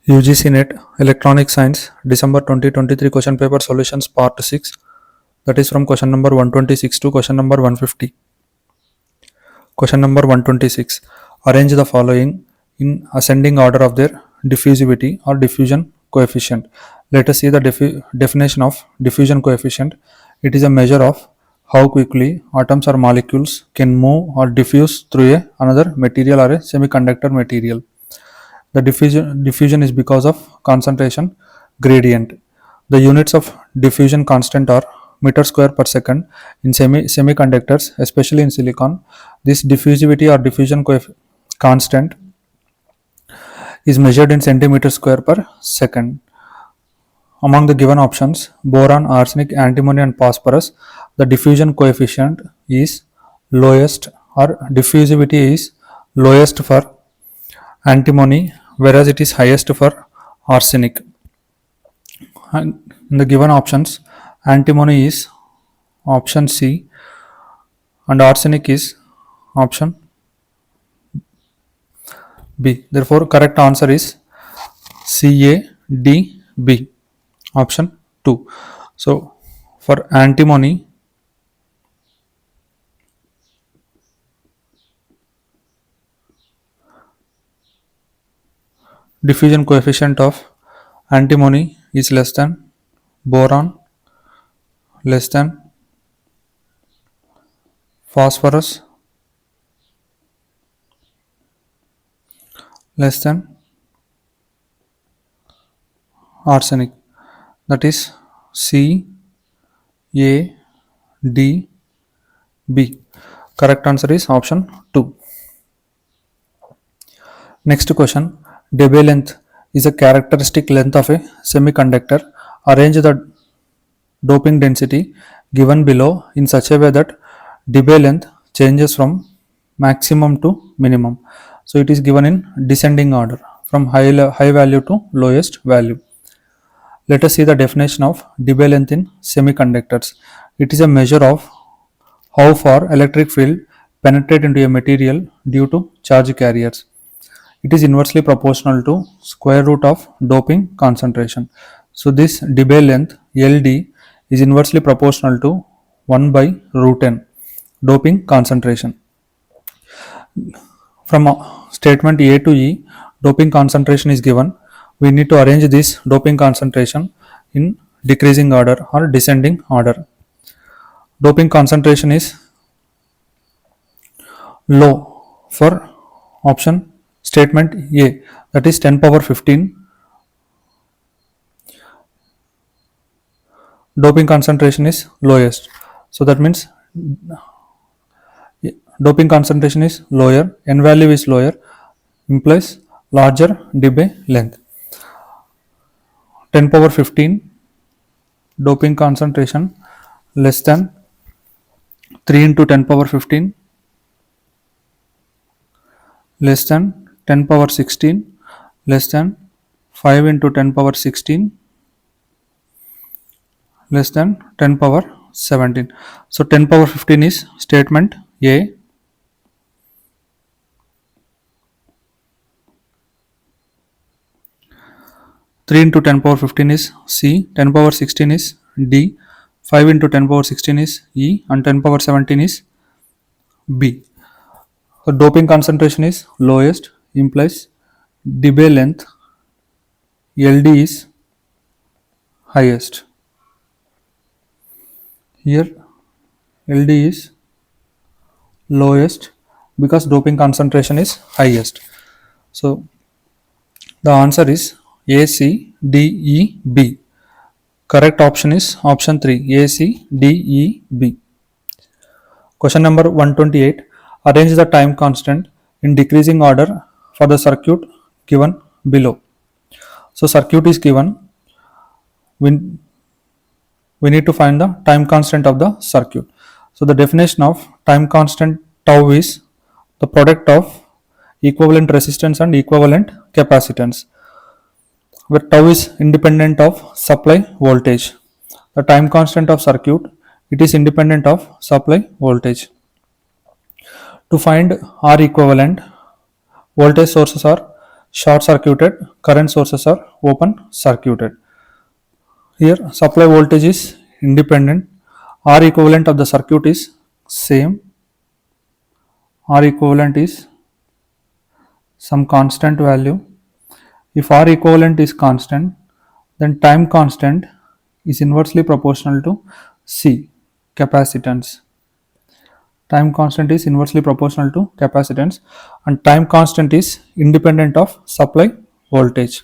UGC NET Electronic Science December 2023 question paper solutions part 6, that is from question number 126 to question number 150. Question number 126. Arrange the following in ascending order of their diffusivity or diffusion coefficient. Let us see the definition of diffusion coefficient. It is a measure of how quickly atoms or molecules can move or diffuse through another material or a semiconductor material. The diffusion is because of concentration gradient. The units of diffusion constant are meter square per second in semiconductors, especially in silicon. This diffusivity or diffusion constant is measured in centimeter square per second. Among the given options, boron, arsenic, antimony and phosphorus, the diffusion coefficient is lowest, or diffusivity is lowest for antimony, whereas it is highest for arsenic. And in the given options, antimony is option C and arsenic is option B. Therefore, correct answer is CADB, option 2. So, for antimony, diffusion coefficient of antimony is less than boron, less than phosphorus, less than arsenic. That is C, A, D, B. Correct answer is option 2. Next question. Debye length is a characteristic length of a semiconductor. Arrange the doping density given below in such a way that Debye length changes from maximum to minimum. So it is given in descending order from high value to lowest value. Let us see the definition of Debye length in semiconductors. It is a measure of how far electric field penetrate into a material due to charge carriers. It is inversely proportional to square root of doping concentration. So this Debye length LD is inversely proportional to 1 by root n doping concentration. From statement A to E, doping concentration is given. We need to arrange this doping concentration in decreasing order or descending order. Doping concentration is low for option statement A, that is 10 power 15. Doping concentration is lowest. So that means doping concentration is lower, n value is lower, implies larger Debye length. 10 power 15 doping concentration less than 3 into 10 power 15 less than 10 power 16 less than 5 into 10 power 16 less than 10 power 17. So 10 power 15 is statement A. Three into 10 power 15 is C, 10 power 16 is D, 5 into 10 power 16 is E, and 10 power 17 is B. So doping concentration is lowest, implies Debye length LD is highest. Here LD is lowest because doping concentration is highest. So the answer is ACDEB. Correct option is option 3, ACDEB. Question number 128. Arrange the time constant in decreasing order for the circuit given below. So circuit is given. We need to find the time constant of the circuit. So the definition of time constant tau is the product of equivalent resistance and equivalent capacitance, where tau is independent of supply voltage. The time constant of circuit, it is independent of supply voltage. To find R equivalent, voltage sources are short circuited, current sources are open circuited. Here supply voltage is independent, R equivalent of the circuit is same, R equivalent is some constant value. If R equivalent is constant, then time constant is inversely proportional to C, capacitance. Time constant is inversely proportional to capacitance, and time constant is independent of supply voltage.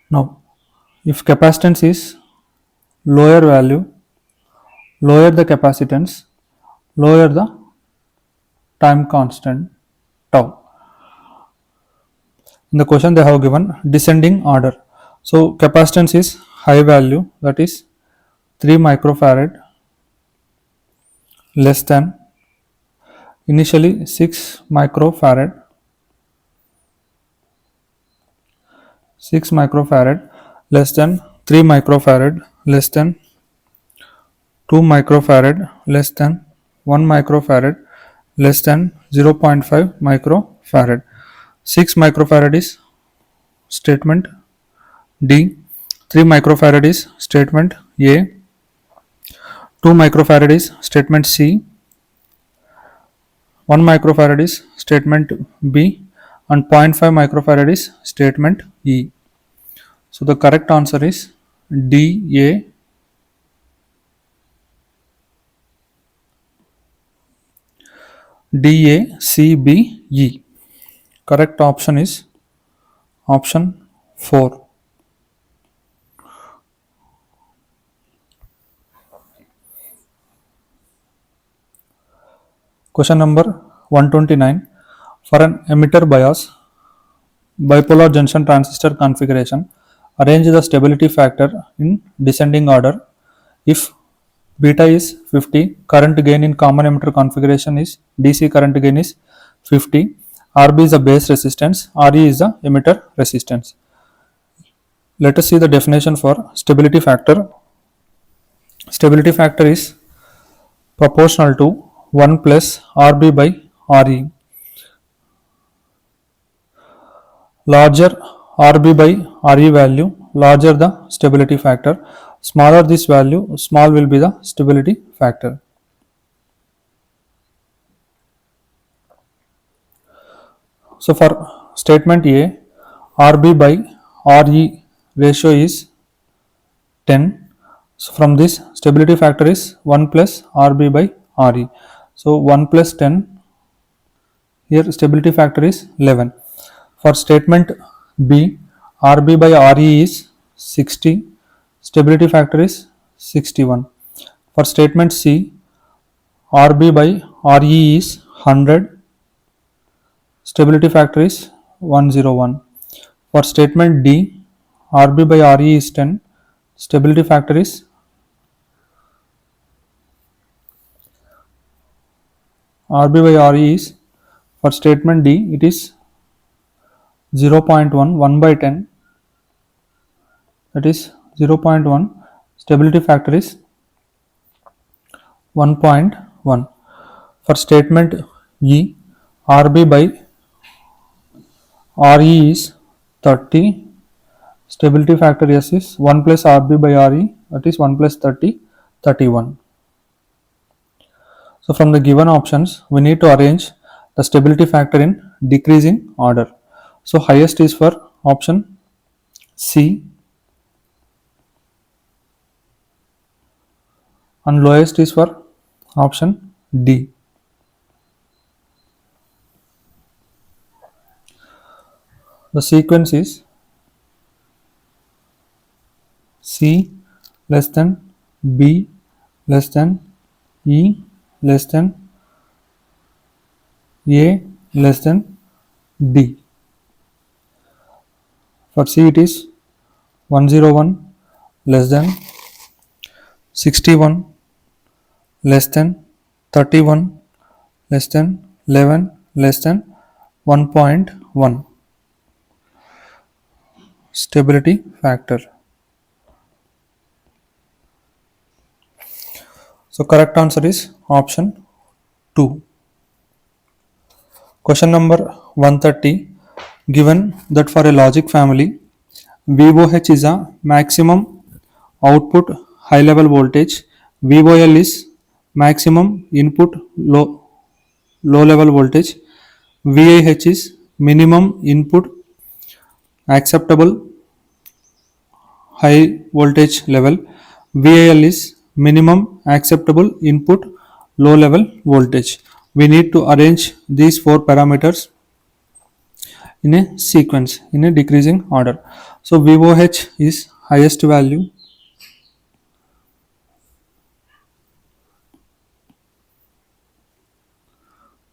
Now, if capacitance is lower value, lower the capacitance, lower the time constant tau. In the question they have given descending order. So capacitance is high value, that is 3 microfarad less than initially 6 microfarad, 6 microfarad less than 3 microfarad less than 2 microfarad less than 1 microfarad less than 0.5 microfarad. 6 microfarad is statement D, 3 microfarad is statement A, 2 microfarad is statement C, 1 microfarad is statement B, and 0.5 microfarad is statement E. So the correct answer is DA. DACBE. Correct option is option 4. Question number 129. For an emitter bias bipolar junction transistor configuration, arrange the stability factor in descending order. If beta is 50, current gain in common emitter configuration is DC current gain is 50, RB is the base resistance, RE is the emitter resistance. Let us see the definition for stability factor. Stability factor is proportional to 1 plus RB by RE. Larger RB by RE value, larger the stability factor. Smaller this value, small will be the stability factor. So for statement A, RB by RE ratio is 10. So from this stability factor is 1 plus RB by RE. So 1 plus 10, here stability factor is 11. For statement B, RB by RE is 60, stability factor is 61. For statement C, RB by RE is 100, stability factor is 101. For statement D, RB by RE is 10, stability factor is RB by RE is, for statement D, it is 0.1, 1 by 10, that is 0.1, stability factor is 1.1. For statement E, RB by RE is 30, stability factor S is 1 plus RB by RE, that is 1 plus 30, 31. So from the given options, we need to arrange the stability factor in decreasing order. So highest is for option C and lowest is for option D. The sequence is C less than B less than E less than A less than D. For C it is 101 less than 61 less than 31 less than 11 less than 1.1 stability factor. So correct answer is option 2. Question number 130. Given that for a logic family, VOH is a maximum output high level voltage, VOL is maximum input low level voltage, VIH is minimum input acceptable high voltage level, VIL is minimum acceptable input low level voltage. We need to arrange these four parameters in a sequence in a decreasing order. So VOH is highest value,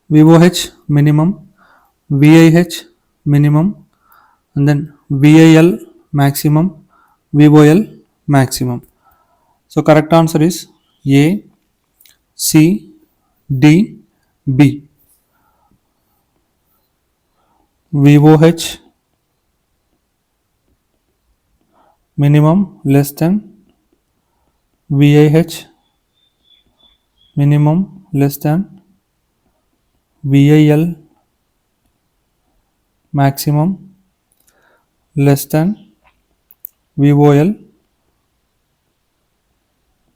VOH minimum, VIH minimum, and then VIL maximum, VOL maximum. So correct answer is A, C, D, B. VOH minimum less than VIH minimum less than VIL maximum less than VOL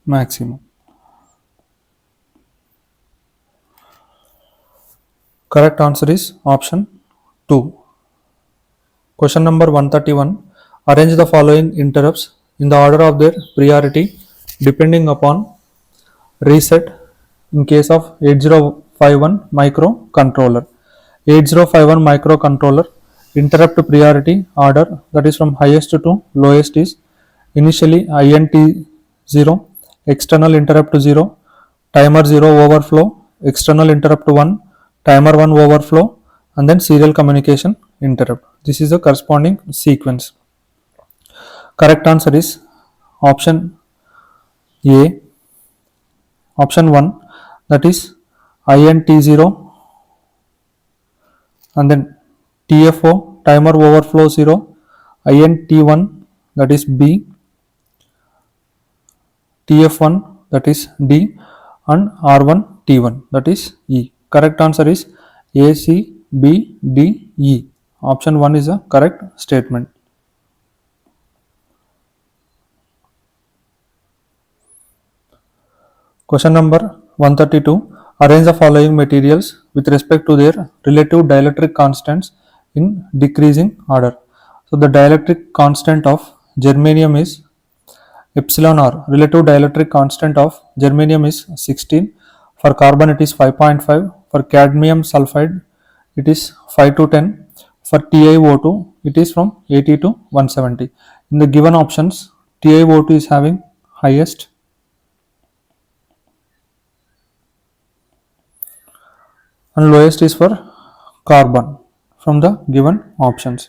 maximum. Correct answer is option 2. Question number 131. Arrange the following interrupts in the order of their priority depending upon reset in case of 8051 microcontroller. 8051 microcontroller interrupt priority order, that is from highest to lowest, is initially INT 0, external interrupt 0, timer 0 overflow, external interrupt 1, timer 1 overflow, and then serial communication interrupt. This is the corresponding sequence. Correct answer is option A, option 1, that is INT0, and then TFO, timer overflow 0, INT1, that is B, TF1, that is D, and R1 T1, that is E. Correct answer is A, C, B, D, E. Option 1 is a correct statement. Question number 132. Arrange the following materials with respect to their relative dielectric constants in decreasing order. So the dielectric constant of germanium is epsilon r. Relative dielectric constant of germanium is 16. For carbon it is 5.5. For cadmium sulfide it is 5 to 10. For TiO2 it is from 80 to 170. In the given options, TiO2 is having highest, and lowest is for carbon from the given options.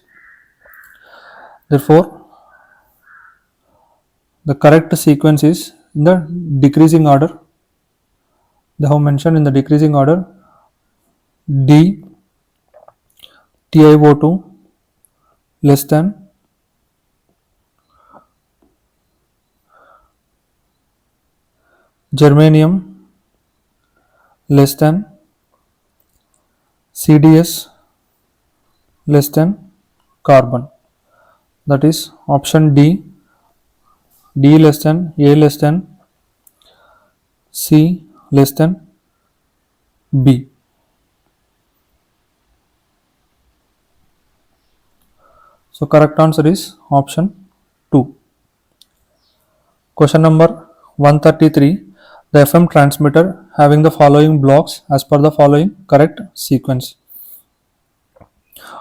Therefore, the correct sequence is in the decreasing order. They have mentioned in the decreasing order D, TiO2 less than germanium less than CDS less than carbon. That is option D, D less than, A less than, C less than B. So correct answer is option 2. Question number 133. The FM transmitter having the following blocks as per the following correct sequence.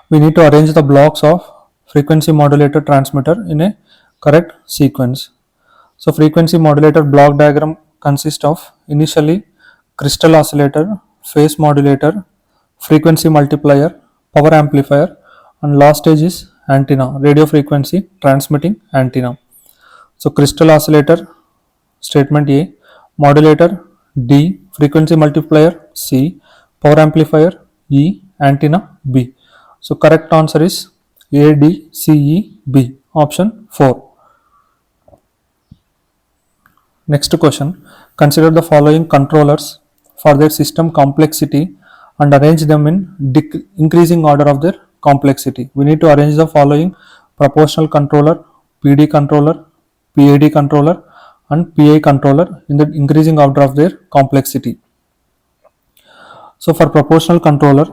We need to arrange the blocks of frequency modulator transmitter in a correct sequence. So frequency modulator block diagram consists of initially crystal oscillator, phase modulator, frequency multiplier, power amplifier, and last stage is antenna, radio frequency transmitting antenna. So crystal oscillator statement A, modulator D, frequency multiplier C, power amplifier E, antenna B. So correct answer is A, D, C, E, B. Option 4. Next question. Consider the following controllers for their system complexity and arrange them in increasing order of their complexity. We need to arrange the following: proportional controller, PD controller, PID controller, and PI controller in the increasing order of their complexity. So for proportional controller,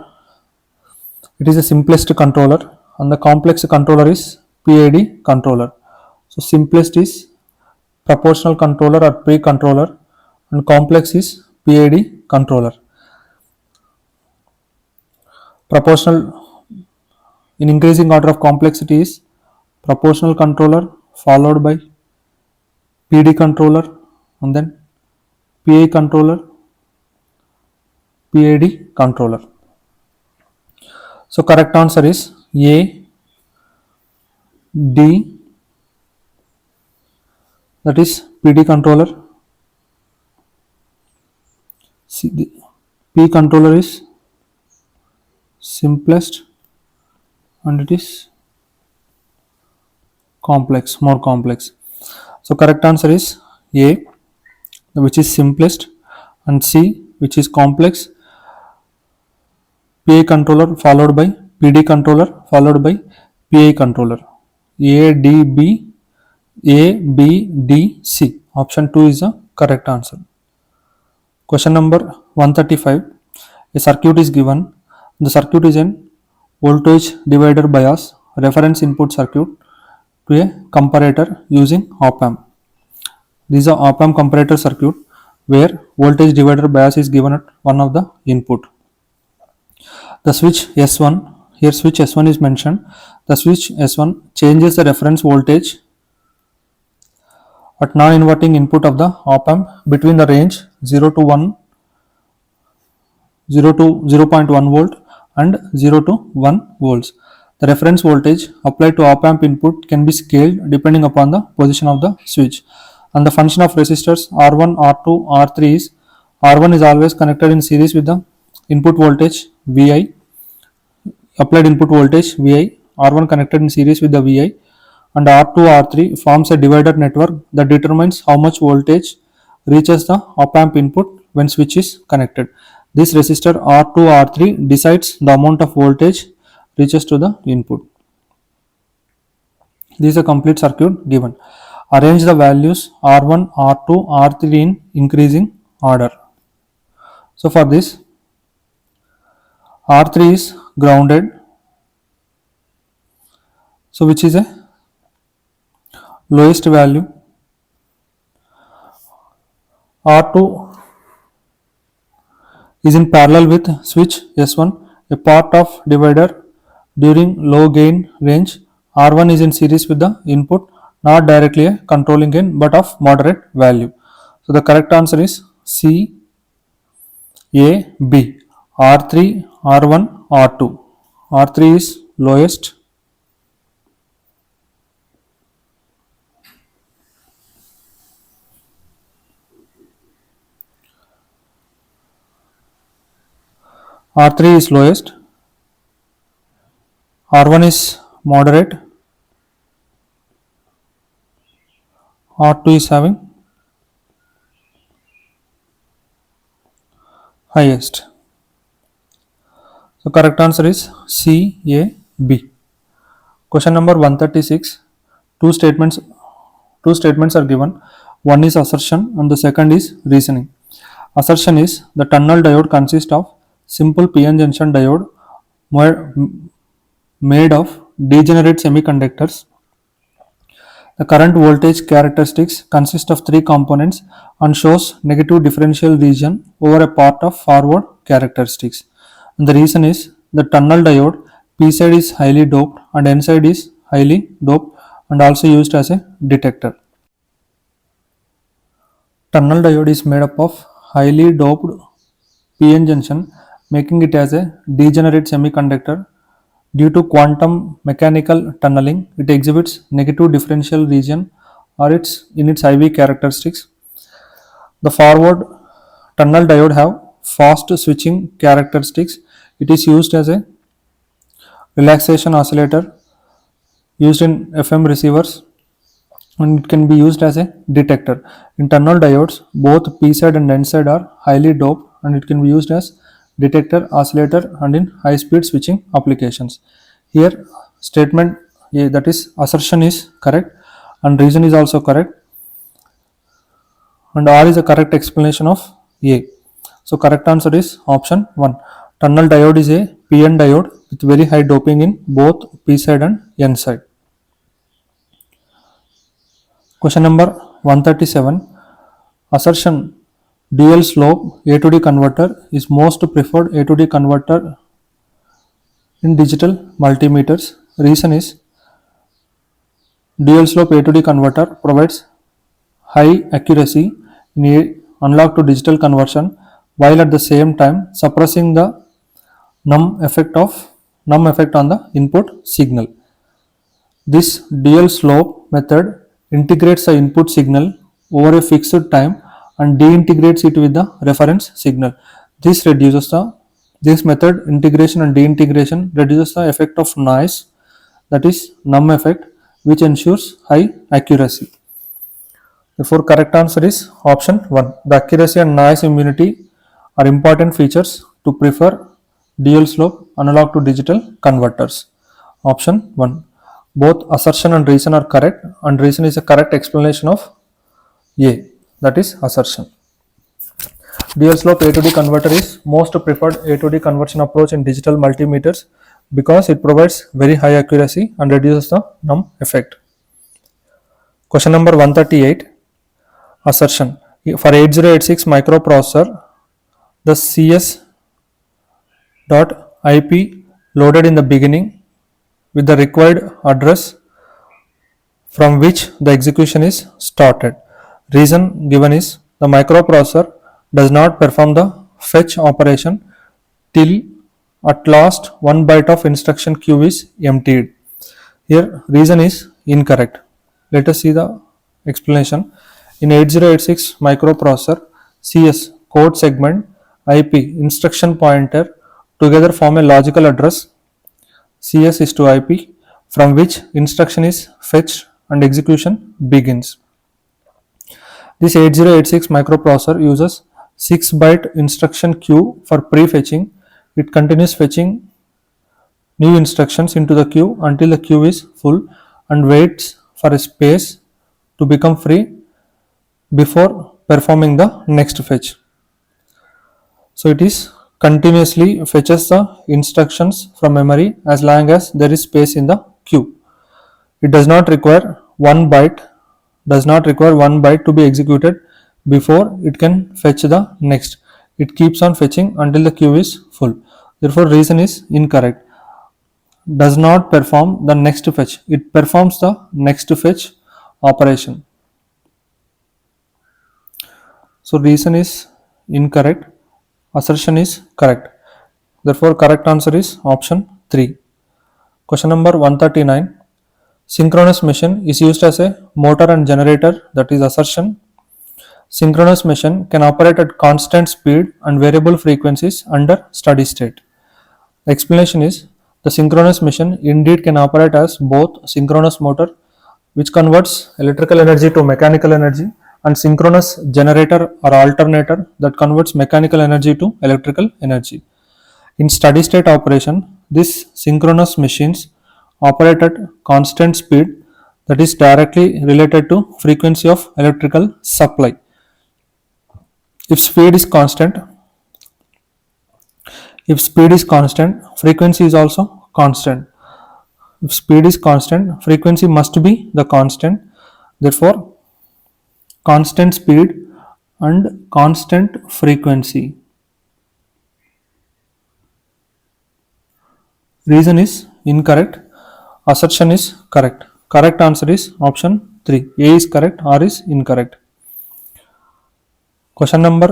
it is the simplest controller, and the complex controller is PID controller. So simplest is proportional controller or pre-controller, and complex is PID controller. Proportional in increasing order of complexity is proportional controller followed by PD controller and then PI controller, PID controller. So correct answer is A, D, that is PD controller. C, the P controller is simplest and it is complex, more complex. So correct answer is A, which is simplest, and C, which is complex. PI controller followed by PD controller followed by PI controller. A, D, B, A, B, D, C. Option 2 is the correct answer. Question number 135. A circuit is given. The circuit is an voltage divider bias reference input circuit to a comparator using op-amp. This is a op-amp comparator circuit where voltage divider bias is given at one of the input. The switch S1, here switch S1 is mentioned. The switch S1 changes the reference voltage at non-inverting input of the op-amp between the range 0 to 0.1 volt and 0 to 1 volts. The reference voltage applied to op-amp input can be scaled depending upon the position of the switch. And the function of resistors R1, R2, R3 is R1 is always connected in series with the input voltage Vi, applied input voltage Vi, R1 connected in series with the Vi, and R2, R3 forms a divider network that determines how much voltage reaches the op-amp input when switch is connected. This resistor R2, R3 decides the amount of voltage reaches to the input. This is a complete circuit given. Arrange the values R1, R2, R3 in increasing order. So for this, R3 is grounded, so which is a lowest value. R2 is in parallel with switch S1, a part of divider during low gain range. R1 is in series with the input, not directly a controlling gain but of moderate value. So the correct answer is C, A, B. R3, R1, R2. R3 is lowest. R3 is lowest. R1 is moderate. R2 is having highest. So correct answer is C, A, B. Question number 136. Two statements are given. One is assertion and the second is reasoning. Assertion is the tunnel diode consists of simple PN junction diode made of degenerate semiconductors. The current voltage characteristics consist of three components and shows negative differential region over a part of forward characteristics. And the reason is the tunnel diode P side is highly doped and N side is highly doped and also used as a detector. Tunnel diode is made up of highly doped PN junction, making it as a degenerate semiconductor. Due to quantum mechanical tunneling, it exhibits negative differential region or its IV characteristics. The forward tunnel diode have fast switching characteristics. It is used as a relaxation oscillator used in FM receivers, and it can be used as a detector. In tunnel diodes, both P side and N side are highly doped and it can be used as detector, oscillator, and in high speed switching applications. Here, statement A, that is assertion, is correct, and reason is also correct, and R is a correct explanation of A. So correct answer is option 1. Tunnel diode is a PN diode with very high doping in both P side and N side. Question number 137. Assertion: dual slope A to D converter is most preferred A to D converter in digital multimeters. Reason is dual slope A to D converter provides high accuracy in analog to digital conversion while at the same time suppressing the numb effect on the input signal. This dual slope method integrates the input signal over a fixed time and deintegrates it with the reference signal. This method integration and deintegration reduces the effect of noise, that is numb effect, which ensures high accuracy. Therefore, correct answer is option 1. The accuracy and noise immunity are important features to prefer dual slope analog to digital converters. Option 1. Both assertion and reason are correct, and reason is a correct explanation of A, that is assertion. Dual slope A to D converter is most preferred A to D conversion approach in digital multimeters because it provides very high accuracy and reduces the numb effect. Question number 138. Assertion: for 8086 microprocessor, the CS.IP loaded in the beginning with the required address from which the execution is started. Reason given is the microprocessor does not perform the fetch operation till at last one byte of instruction queue is emptied. Here reason is incorrect. Let us see the explanation. In 8086 microprocessor, CS code segment, IP instruction pointer together form a logical address. CS is to IP from which instruction is fetched and execution begins. This 8086 microprocessor uses 6-byte instruction queue for prefetching. It continues fetching new instructions into the queue until the queue is full and waits for a space to become free before performing the next fetch. So it is continuously fetches the instructions from memory as long as there is space in the queue. It does not require one byte to be executed before it can fetch the next. It keeps on fetching until the queue is full. Therefore reason is incorrect. Does not perform the next fetch. It performs the next fetch operation. So reason is incorrect. Assertion is correct. Therefore correct answer is option 3. Question number 139. Synchronous machine is used as a motor and generator, that is assertion. Synchronous machine can operate at constant speed and variable frequencies under steady state. The explanation is the synchronous machine indeed can operate as both synchronous motor, which converts electrical energy to mechanical energy, and synchronous generator or alternator that converts mechanical energy to electrical energy. In steady state operation, these synchronous machines operate at constant speed that is directly related to frequency of electrical supply. If speed is constant, frequency is also constant. If speed is constant, frequency must be the constant. Therefore, constant speed and constant frequency. Reason is incorrect. Assertion is correct. Correct answer is option 3. A is correct, R is incorrect. Question number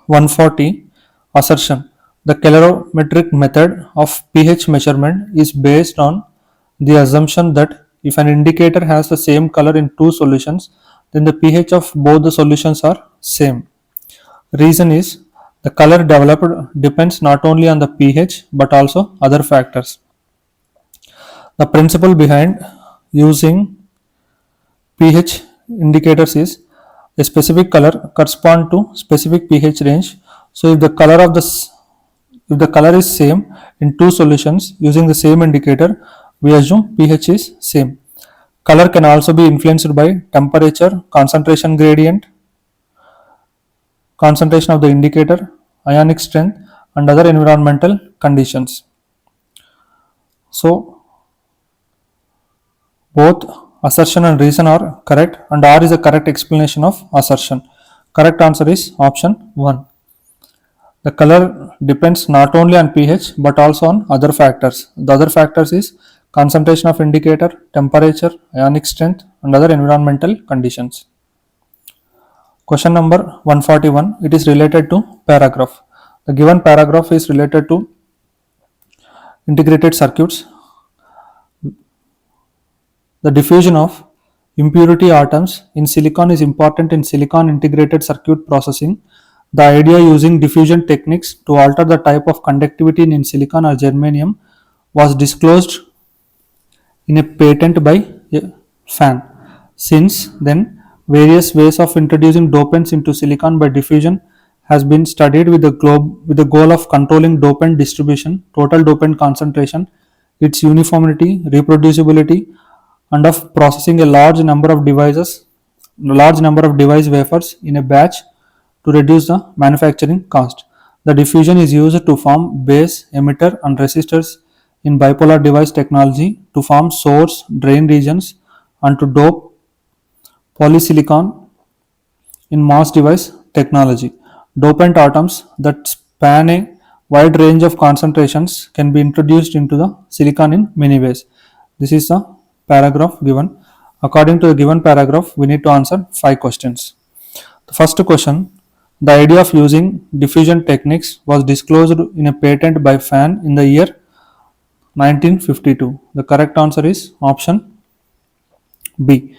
140. Assertion: the calorimetric method of pH measurement is based on the assumption that if an indicator has the same color in two solutions, then the pH of both the solutions are same. Reason is the color developed depends not only on the pH but also other factors. The principle behind using pH indicators is a specific color correspond to specific pH range. So if the color of the If the color is same in two solutions using the same indicator, we assume pH is same. Color can also be influenced by temperature, concentration gradient, concentration of the indicator, ionic strength, and other environmental conditions. So both assertion and reason are correct, and R is a correct explanation of assertion. Correct answer is option 1. The color depends not only on pH but also on other factors. The other factors is concentration of indicator, temperature, ionic strength, and other environmental conditions. Question number 141, it is related to paragraph. The given paragraph is related to integrated circuits. The diffusion of impurity atoms in silicon is important in silicon integrated circuit processing. The idea using diffusion techniques to alter the type of conductivity in silicon or germanium was disclosed in a patent by Fan. Since then, various ways of introducing dopants into silicon by diffusion has been studied with the goal of controlling dopant distribution, total dopant concentration, its uniformity, reproducibility, and of processing a large number of device wafers in a batch to reduce the manufacturing cost. The diffusion is used to form base, emitter, and resistors in bipolar device technology, to form source, drain regions, and to dope polysilicon in mass device technology. Dopant atoms that span a wide range of concentrations can be introduced into the silicon in many ways. This is the paragraph given. According to the given paragraph, we need to answer 5 questions. The first question, the idea of using diffusion techniques was disclosed in a patent by Fan in the year 1952. The correct answer is option B.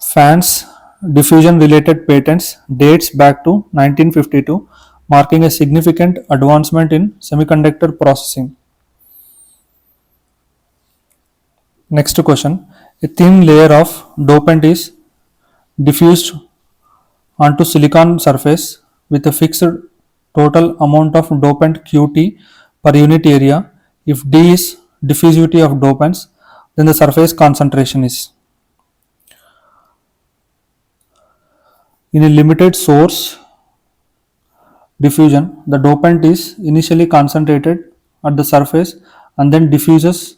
Fan's diffusion related patents dates back to 1952, marking a significant advancement in semiconductor processing. Next question, a thin layer of dopant is diffused onto silicon surface with a fixed total amount of dopant Qt per unit area. If D is diffusivity of dopants, then the surface concentration is. In a limited source diffusion, the dopant is initially concentrated at the surface and then diffuses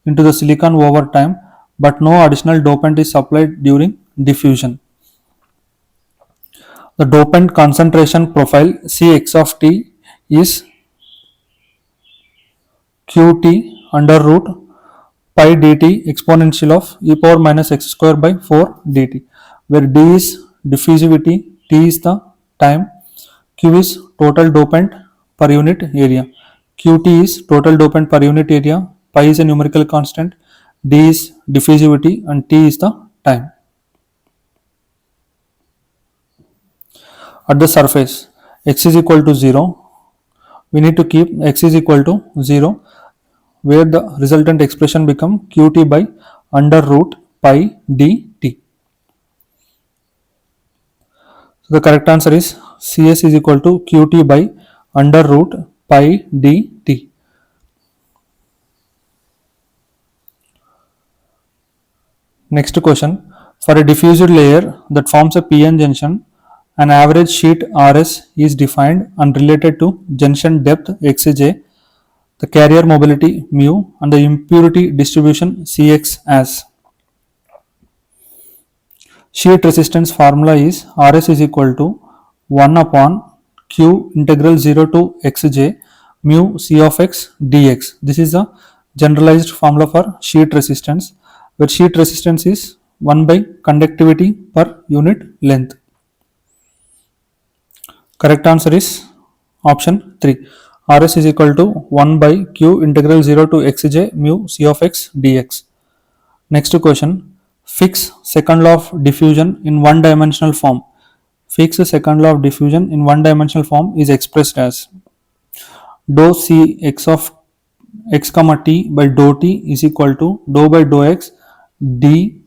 into the silicon over time, but no additional dopant is supplied during diffusion. The dopant concentration profile Cx of t is Qt under root pi dt exponential of e power minus x square by 4 dt, where d is diffusivity, t is the time, q is total dopant per unit area, qt is total dopant per unit area, pi is a numerical constant, d is diffusivity, and t is the time. At the surface, x is equal to 0, we need to keep x is equal to 0, where the resultant expression become qt by under root pi dt. So the correct answer is Cs is equal to qt by under root pi dt. Next question, for a diffused layer that forms a p-n junction, an average sheet Rs is defined and related to junction depth Xj, the carrier mobility mu, and the impurity distribution Cx as. Sheet resistance formula is Rs is equal to 1 upon q integral 0 to xj mu c of x dx. This is the generalized formula for sheet resistance, where sheet resistance is 1 by conductivity per unit length. Correct answer is option 3. Rs is equal to 1 by q integral 0 to xj mu c of x dx. Next question, fix second law of diffusion in one dimensional form. Fix the second law of diffusion in one dimensional form is expressed as dou c x of x comma t by dou t is equal to dou by dou x d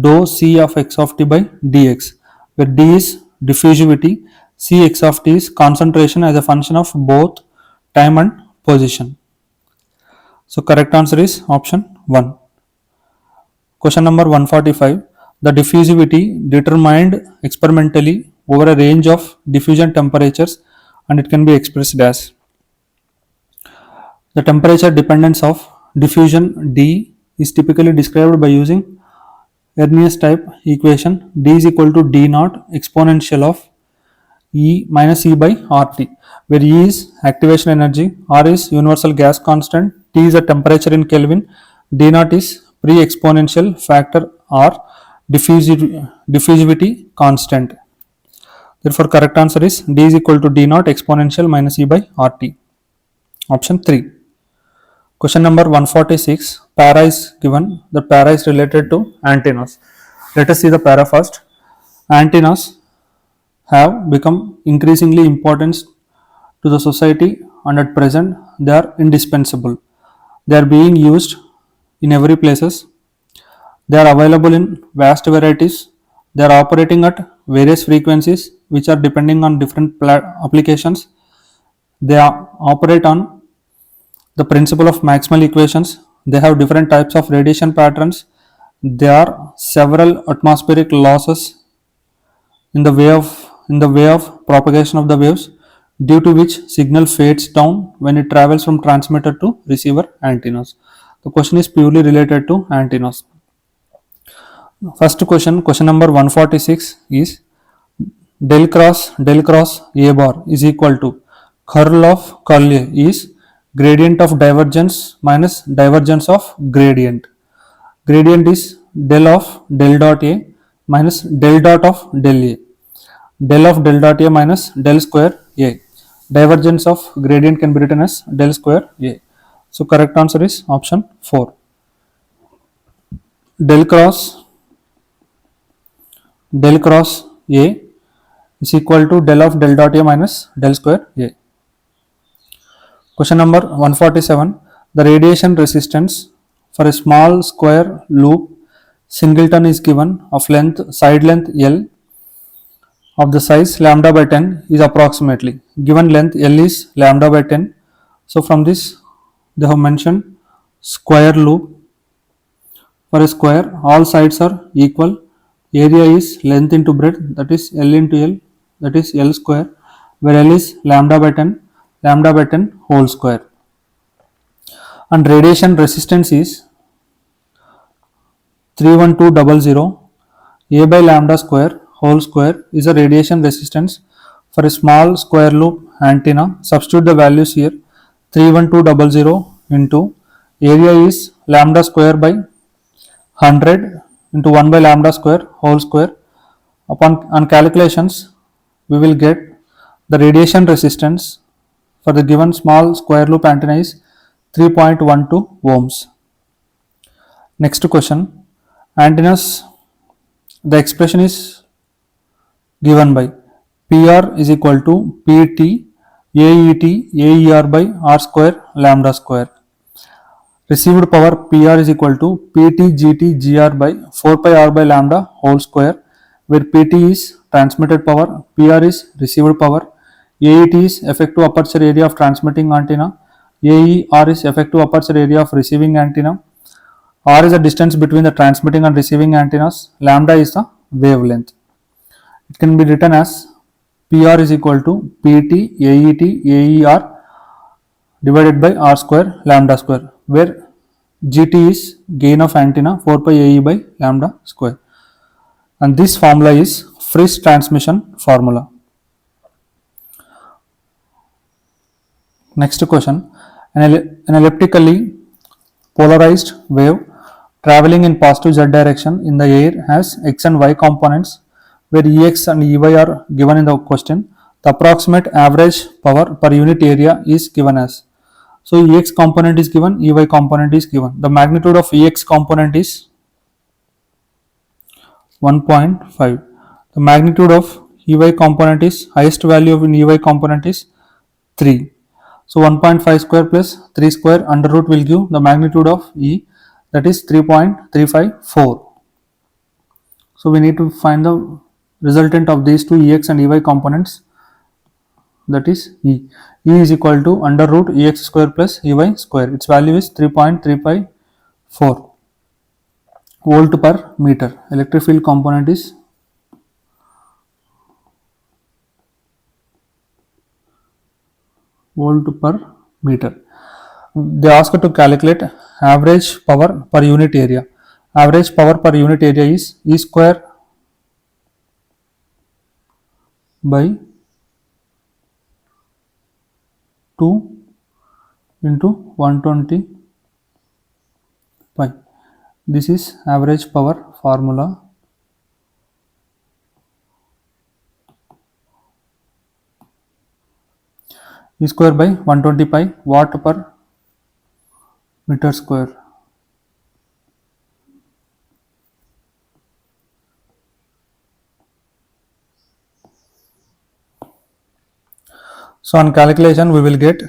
dou c of x of t by dx, where d is diffusivity, c x of t is concentration as a function of both time and position. So correct answer is option 1. Question number 145. The diffusivity determined experimentally over a range of diffusion temperatures, and it can be expressed as the temperature dependence of diffusion D is typically described by using Arrhenius type equation. D is equal to D naught exponential of E minus E by RT, where E is activation energy, R is universal gas constant, T is the temperature in Kelvin, D naught is pre-exponential factor R, diffusivity constant. Therefore, correct answer is D is equal to D naught exponential minus E by RT. Option 3. Question number 146. Para is given. The para is related to antennas. Let us see the para first. Antennas have become increasingly important to the society, and at present they are indispensable. They are being used in every places. They are available in vast varieties. They are operating at various frequencies which are depending on different applications. They operate on the principle of maximal equations. They have different types of radiation patterns. There are several atmospheric losses in the way of propagation of the waves, due to which signal fades down when it travels from transmitter to receiver antennas. The question is purely related to antennas. First question, question number 146 is del cross A bar is equal to curl of curl A is gradient of divergence minus divergence of gradient. Gradient is del of del dot A minus del dot of del A. Del of del dot A minus del square A. Divergence of gradient can be written as del square A. So correct answer is option 4. Del cross A is equal to del of del dot A minus del square A. Question number 147. The radiation resistance for a small square loop singleton is given of side length L of the size lambda by 10 is approximately. Given length L is lambda by 10. So from this they have mentioned square loop. For a square, all sides are equal. Area is length into breadth, that is L into L, that is L square, where L is lambda by 10 whole square. And radiation resistance is 31200. A by lambda square whole square is a radiation resistance for a small square loop antenna. Substitute the values here. 31200 into area is lambda square by 100 into 1 by lambda square whole square. On calculations, we will get the radiation resistance for the given small square loop antenna is 3.12 ohms. Next question. Antennas, the expression is given by PR is equal to PT AET AER by R square lambda square. Received power PR is equal to PT GT GR by 4 pi R by lambda whole square, where PT is transmitted power, PR is received power, AET is effective aperture area of transmitting antenna, AER is effective aperture area of receiving antenna, R is the distance between the transmitting and receiving antennas, lambda is the wavelength. It can be written as PR is equal to PT AET AER divided by R square lambda square, where GT is gain of antenna 4 pi AE by lambda square, and this formula is Friis transmission formula. Next question. An elliptically polarized wave traveling in positive z direction in the air has x and y components, where Ex and Ey are given in the question. The approximate average power per unit area is given as. So Ex component is given, Ey component is given. The magnitude of Ex component is 1.5. The magnitude of Ey component is, highest value of Ey component is 3. So 1.5 square plus 3 square under root will give the magnitude of E, that is 3.354. So we need to find the resultant of these two Ex and Ey components. that is E. E is equal to under root Ex square plus Ey square. Its value is 3.354 volt per meter. Electric field component is volt per meter. They ask to calculate average power per unit area. Average power per unit area is E square by 2 into 120 pi. This is average power formula. E square by 120 pi watt per meter square. So on calculation we will get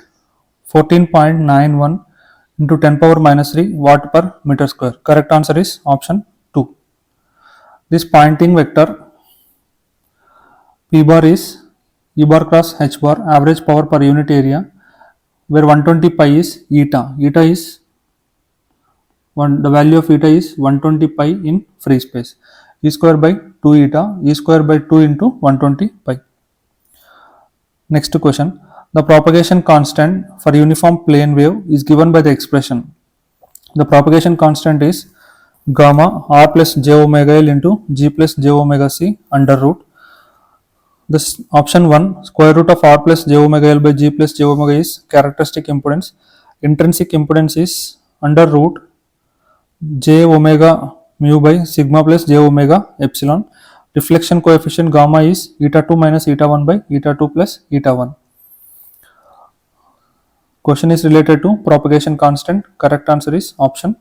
14.91 into 10 power minus 3 watt per meter square. Correct answer is option 2. This pointing vector P bar is E bar cross H bar, average power per unit area, where 120 pi is eta. Eta is the value of eta is 120 pi in free space. E square by 2 eta, E square by 2 into 120 pi. Next question. The propagation constant for uniform plane wave is given by the expression. The propagation constant is gamma r plus j omega l into g plus j omega c under root. This option 1, square root of r plus j omega l by g plus j omega is characteristic impedance. Intrinsic impedance is under root j omega mu by sigma plus j omega epsilon. Reflection coefficient gamma is eta 2 minus eta 1 by eta 2 plus eta 1. Question is related to propagation constant. Correct answer is option